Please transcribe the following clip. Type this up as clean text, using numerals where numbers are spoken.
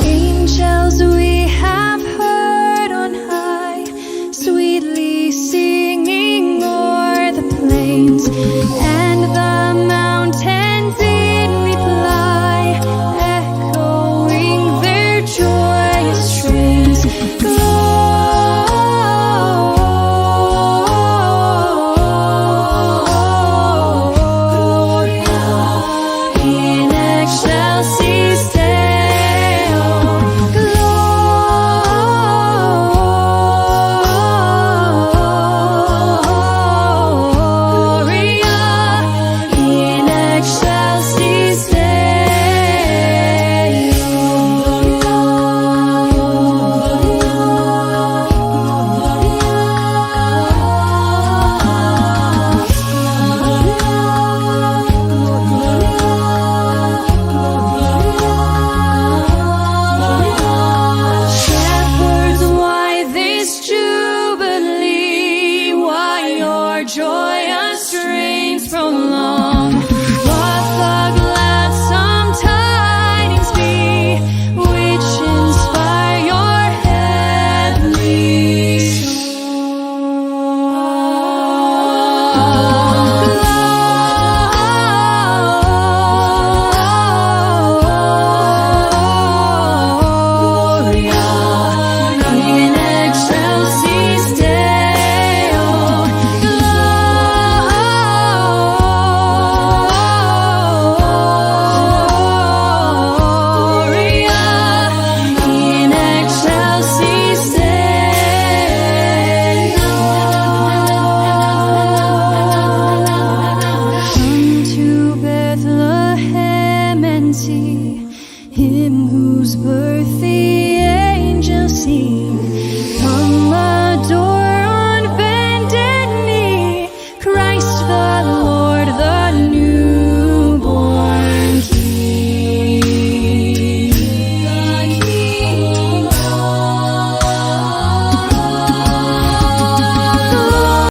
Angels we have heard on high, sweetly singing o'er the plains and the mountains in reply, echoing their joyous strains. Gloria in excelsis Deo. Gloria in excelsis Shepherds, why this jubilee? Why your joyous strains prolong? What the gladsome tidings be, which inspire your heavenly Gloria in excelsis Deo. Gloria in excelsis Come to Bethlehem and see him whose birth the angels see.